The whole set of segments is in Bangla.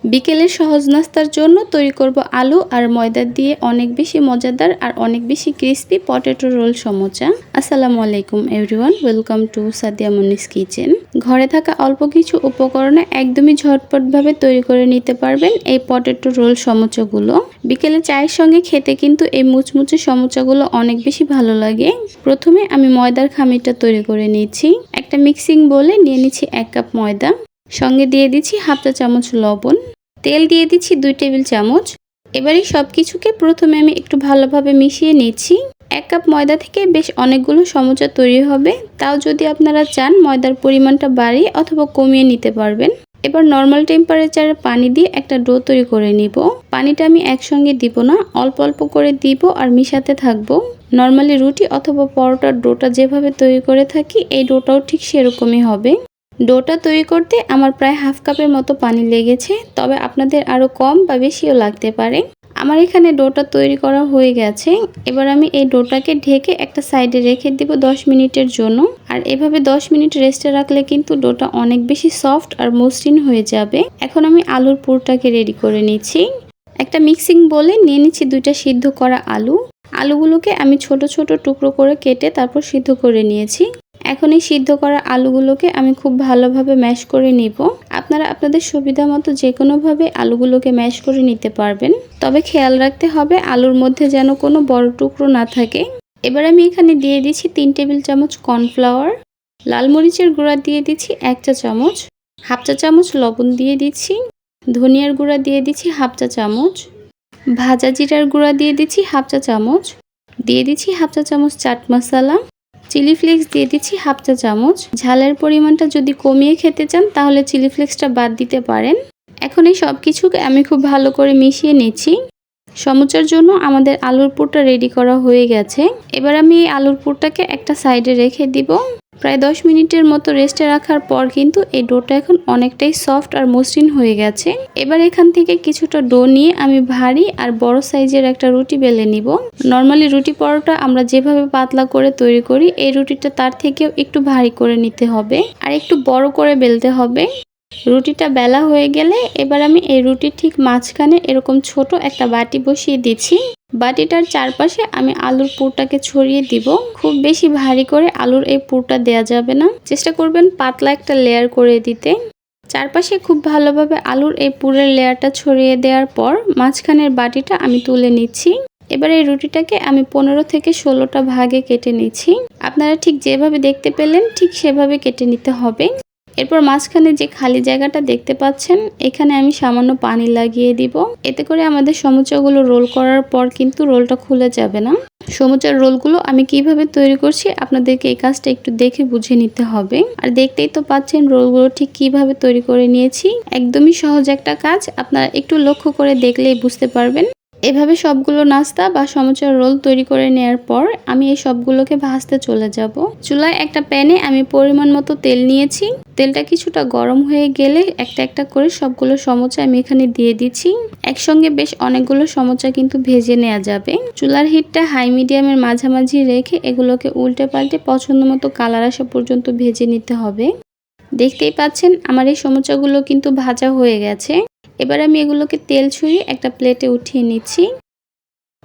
বিকেলের সহজ নাস্তার জন্য তৈরি করব আলু আর ময়দা দিয়ে অনেক বেশি মজাদার আর অনেক বেশি ক্রিস্পি পটেটো রোল সমোচা। আসসালামু আলাইকুম everyone, welcome to Sadia মুন্নিস kitchen. ঘরে থাকা অল্প কিছু উপকরণে একদমই ঝটপটভাবে তৈরি করে নিতে পারবেন এই পটেটো রোল সমোচাগুলো। বিকেলে চায়ের সঙ্গে খেতে কিন্তু এই মুচমুচে সমোচাগুলো অনেক বেশি ভালো লাগে। প্রথমে আমি ময়দার খামিরটা তৈরি করে নিয়েছি। একটা মিক্সিং বোলে নিয়ে নিচ্ছি 1 কাপ ময়দা, সঙ্গে দিয়ে দিচ্ছি হাফ চা চামচ লবণ, তেল দিয়ে দিচ্ছি 2 টেবিল চামচ। এবারে সব কিছুকে প্রথমে আমি একটু ভালোভাবে মিশিয়ে নিচ্ছি। 1 কাপ ময়দা থেকে বেশ অনেকগুলো সমোচা তৈরি হবে, তাও যদি আপনারা চান ময়দার পরিমাণটা বাড়িয়ে অথবা কমিয়ে নিতে পারবেন। এবার নর্মাল টেম্পারেচারে পানি দিয়ে একটা ডো তৈরি করে নিব। পানিটা আমি একসঙ্গে দিব না, অল্প অল্প করে দিব আর মিশাতে থাকবো। নর্মালি রুটি অথবা পরোটার ডোটা যেভাবে তৈরি করে থাকি এই ডোটাও ঠিক সেরকমই হবে। ডোটা তৈরি করতে আমার প্রায় হাফ কাপের মতো পানি লেগেছে, তবে আপনাদের আরও কম বা বেশিও লাগতে পারে। আমার এখানে ডোটা তৈরি করা হয়ে গেছে। এবার আমি এই ডোটাকে ঢেকে একটা সাইডে রেখে দিব 10 মিনিটের জন্য। আর এভাবে 10 মিনিট রেস্টে রাখলে কিন্তু ডোটা অনেক বেশি সফট আর মসৃণ হয়ে যাবে। এখন আমি আলুর পুরটাকে রেডি করে নিচ্ছি। একটা মিক্সিং বোলে নিয়ে নিচ্ছি 2টা সিদ্ধ করা আলু। আলুগুলোকে আমি ছোট ছোট টুকরো করে কেটে তারপর সিদ্ধ করে নিয়েছি। এখন এই সিদ্ধ করা আলুগুলোকে আমি খুব ভালোভাবে ম্যাশ করে নিব। আপনারা আপনাদের সুবিধা মতো যে কোনোভাবে আলুগুলোকে ম্যাশ করে নিতে পারবেন, তবে খেয়াল রাখতে হবে আলুর মধ্যে যেন কোনো বড় টুকরো না থাকে। এবার আমি এখানে দিয়ে দিচ্ছি 3 টেবিল চামচ কর্নফ্লাওয়ার, লাল মরিচের গুঁড়া দিয়ে দিচ্ছি 1 চা চামচ, হাফ চা চামচ লবণ দিয়ে দিচ্ছি, ধনিয়ার গুঁড়া দিয়ে দিচ্ছি হাফ চা চামচ, ভাজা জিরার গুঁড়া দিয়ে দিচ্ছি হাফ চা চামচ, দিয়ে দিচ্ছি হাফ চা চামচ চাট মশলা, চিলি ফ্লেক্স দিয়ে দিচ্ছি হাফ চা চামচ। ঝালের পরিমাণটা যদি কমিয়ে খেতে চান তাহলে চিলি ফ্লেক্সটা বাদ দিতে পারেন। এখন এই সব কিছুকে আমি খুব ভালো করে মিশিয়ে নিচ্ছি। সমোচার জন্য আমাদের আলুর পুরটা রেডি করা হয়ে গেছে। এবার আমি এই আলুর পুরটাকে একটা সাইডে রেখে দিব। প্রায় 10 মিনিটের মতো রেস্টে রাখার পর কিন্তু এই ডোটা এখন অনেকটাই সফট আর মসৃণ হয়ে গেছে। এবার এখান থেকে কিছুটা ডো নিয়ে আমি ভারী আর বড় সাইজের একটা রুটি বেলে নিব। নর্মালি রুটি পরোটা আমরা যেভাবে পাতলা করে তৈরি করি, এই রুটিটা তার থেকেও একটু ভারী করে নিতে হবে আর একটু বড় করে বেলতে হবে। রুটিটা বেলা হয়ে গেলে এবার আমি এই রুটির ঠিক মাঝখানে এরকম ছোট একটা বাটি বসিয়ে দিচ্ছি। বাটিটার চারপাশে আমি আলুর পুরটাকে ছড়িয়ে দিব। খুব বেশি ভারী করে আলুর এই পুরটা দেয়া যাবে না, চেষ্টা করবেন পাতলা একটা লেয়ার করে দিতে। চারপাশে খুব ভালোভাবে আলুর এই পুরের লেয়ারটা ছড়িয়ে দেওয়ার পর মাঝখানের বাটিটা আমি তুলে নিচ্ছি। এবার এই রুটিটাকে আমি 15 থেকে 16টা ভাগে কেটে নিচ্ছি। আপনারা ঠিক যেভাবে দেখতে পেলেন ঠিক সেভাবে কেটে নিতে হবে। এরপর মাঝখানে যে খালি জায়গাটা দেখতে পাচ্ছেন, এখানে আমি সামান্য পানি লাগিয়ে দিব। এতে করে আমাদের সমোচাগুলো রোল করার পর কিন্তু রোলটা খুলে যাবে না। সমোচার রোলগুলো আমি কিভাবে তৈরি করছি আপনাদেরকে এই কাজটা একটু দেখে বুঝে নিতে হবে। আর দেখতেই তো পাচ্ছেন রোলগুলো ঠিক কিভাবে তৈরি করে নিয়েছি। একদমই সহজ একটা কাজ, আপনারা একটু লক্ষ্য করে দেখলেই বুঝতে পারবেন। এভাবে সবগুলো নাস্তা বা সমোচার রোল তৈরি করে নেওয়ার পর আমি এই সবগুলোকে ভাজতে চলে যাব। চুলায় একটা প্যানে আমি পরিমাণ মতো তেল নিয়েছি। তেলটা কিছুটা গরম হয়ে গেলে একটা একটা করে সবগুলো সমোচা আমি এখানে দিয়ে দিচ্ছি। একসঙ্গে বেশ অনেকগুলো সমোচা কিন্তু ভেজে নেওয়া যাবে। চুলার হিটটা হাই মিডিয়ামের মাঝামাঝি রেখে এগুলোকে উল্টে পাল্টে পছন্দ মতো কালার আসা পর্যন্ত ভেজে নিতে হবে। দেখতেই পাচ্ছেন আমার এই সমোচাগুলো কিন্তু ভাজা হয়ে গেছে। এবার আমি এগুলোকে তেল ছড়িয়ে একটা প্লেটে উঠিয়ে নিচ্ছি।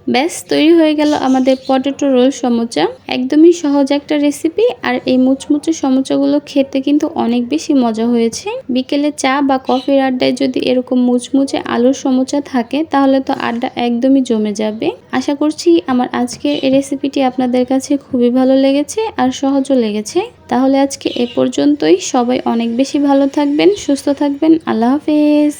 ব্যাস তৈরি হয়ে গেল আমাদের পটেটো রোল সমোচা। একদমই সহজ একটা রেসিপি, আর এই মুচমুচে সমোচাগুলো খেতে কিন্তু অনেক বেশি মজা হয়েছে। বিকেলে চা বা কফির আড্ডায় যদি এরকম মুচমুচে আলুর সমোচা থাকে তাহলে তো আড্ডা একদমই জমে যাবে। আশা করছি আমার আজকের এই রেসিপিটি আপনাদের কাছে খুবই ভালো লেগেছে আর সহজও লেগেছে। তাহলে আজকে এ পর্যন্তই। সবাই অনেক বেশি ভালো থাকবেন, সুস্থ থাকবেন। আল্লাহ হাফেজ।